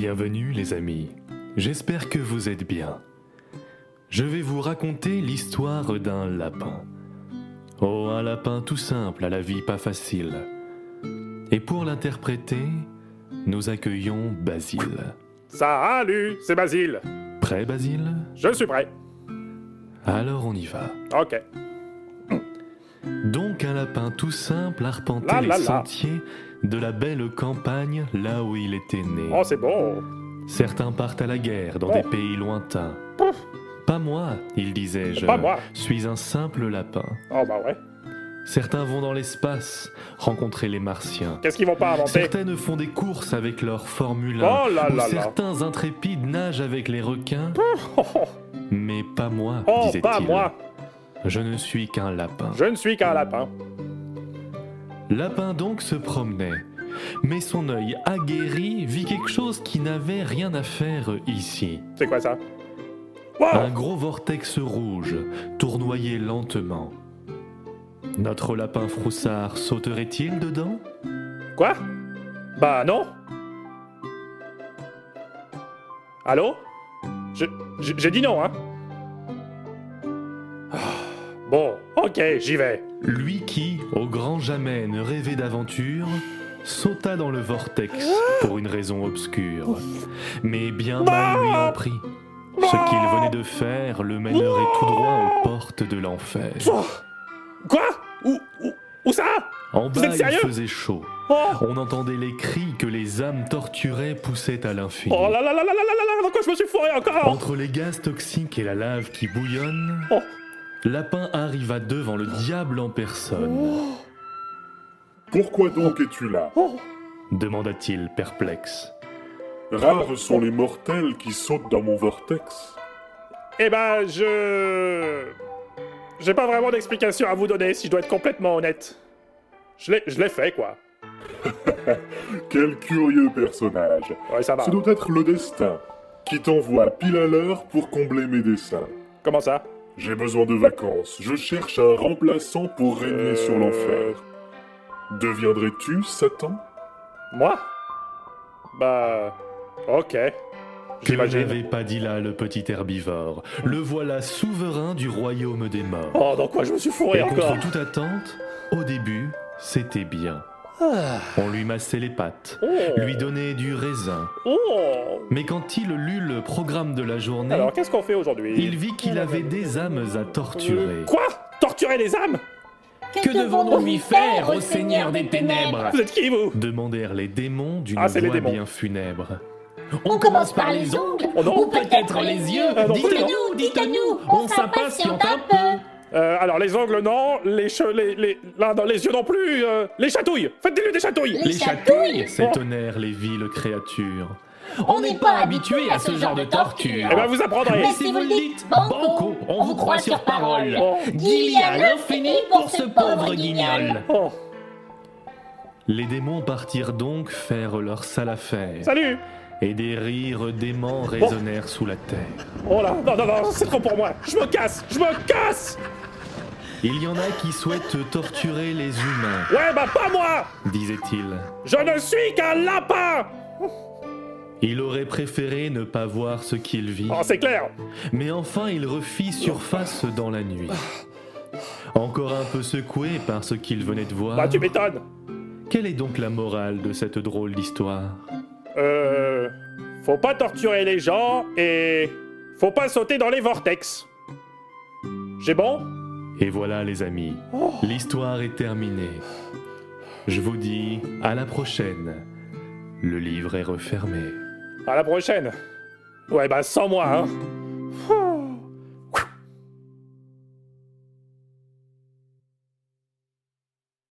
Bienvenue les amis, j'espère que vous êtes bien. Je vais vous raconter l'histoire d'un lapin. Oh, un lapin tout simple, à la vie pas facile. Et pour l'interpréter, nous accueillons Basile. Salut, c'est Basile. Prêt Basile? Je suis prêt. Alors on y va. Ok. Donc un lapin tout simple arpentait La, les la, la. sentiers de la belle campagne là où il était né. Oh, c'est bon. Certains partent à la guerre dans Oh. des pays lointains. Pouf. Pas moi, il disait, je Pas moi. suis un simple lapin. Oh, bah ouais. Certains vont dans l'espace, rencontrer les martiens. Qu'est-ce qu'ils vont pas inventer? Certaines font des courses avec leur Formule 1. Oh là ou là là. certains intrépides nagent avec les requins. Oh, oh. Mais pas moi, Oh, disait-il. pas moi. Je ne suis qu'un lapin. Je ne suis qu'un lapin. Lapin donc se promenait. Mais son œil aguerri vit quelque chose qui n'avait rien à faire ici. C'est quoi ça? Un Wow. gros vortex rouge tournoyait lentement. Notre lapin froussard sauterait-il dedans? Quoi? Bah non. Allô? J'ai dit non, hein? Ah, bon, ok, j'y vais. Lui qui, au grand jamais, ne rêvait d'aventure, sauta dans le vortex pour une raison obscure. Mais bien mal lui en prit. Ce qu'il venait de faire le mènerait tout droit aux portes de l'enfer. Oh. Quoi? Où ça? En Vous bas, êtes il sérieux? faisait chaud. Oh. On entendait les cris que les âmes torturées poussaient à l'infini. Oh là là là là là là là, dans quoi je me suis fourré encore? Entre les gaz toxiques et la lave qui bouillonne, Oh. Lapin arriva devant le diable en personne. Pourquoi donc es-tu là? Oh. Demanda-t-il perplexe. Rares sont les mortels qui sautent dans mon vortex. Eh ben, j'ai pas vraiment d'explication à vous donner, si je dois être complètement honnête. Je l'ai fait, quoi. Quel curieux personnage. Ouais, ça va. Ce doit être le destin, qui t'envoie pile à l'heure pour combler mes desseins. Comment ça? J'ai besoin de vacances, je cherche un remplaçant pour régner sur l'enfer. Deviendrais-tu Satan? Moi? Bah... Ok. Que J'imagine. n'avait pas dit là le petit herbivore. Le voilà souverain du royaume des morts. Oh, dans quoi je me suis fourré Et encore? contre toute attente, au début, c'était bien. Ah. On lui massait les pattes, Oh. lui donnait du raisin. Oh. Mais quand il lut le programme de la journée, Alors, qu'est-ce qu'on fait aujourd'hui? il vit qu'il avait des âmes à torturer. Quoi? Torturer les âmes? Que devons-nous lui faire, ô Seigneur des ténèbres? Vous êtes qui, vous? Demandèrent les démons d'une Ah, c'est les voix démons. bien funèbre. On commence par les ongles, Oh non. ou peut-être les yeux. Ah non, Dites-nous, dites-nous, on s'impatiente un peu. Alors, les ongles, non. Les cheveux, les yeux non plus. Les chatouilles. Faites-lui des chatouilles. Les chatouilles? S'étonnèrent les viles créatures. On n'est pas habitué à ce genre de torture. Eh ben, vous apprendrez. Mais si vous le dites, banco, on vous croit sur parole. Oh. Qu'il y a l'infini pour ce pauvre guignol. Oh. Les démons partirent donc faire leur sale affaire. Salut. Et des rires déments résonnèrent sous la terre. Oh là, non, non, non, c'est trop pour moi. Je me casse. Je me casse. Il y en a qui souhaitent torturer les humains, Ouais, bah pas moi. disait-il. Je ne suis qu'un lapin. Il aurait préféré ne pas voir ce qu'il vit, Oh, c'est clair. mais enfin il refit surface dans la nuit. Encore un peu secoué par ce qu'il venait de voir, Bah, tu m'étonnes. quelle est donc la morale de cette drôle d'histoire? Faut pas torturer les gens et faut pas sauter dans les vortex. J'ai bon? Et voilà les amis, l'histoire est terminée. Je vous dis à la prochaine. Le livre est refermé. À la prochaine. Ouais, bah sans moi, hein.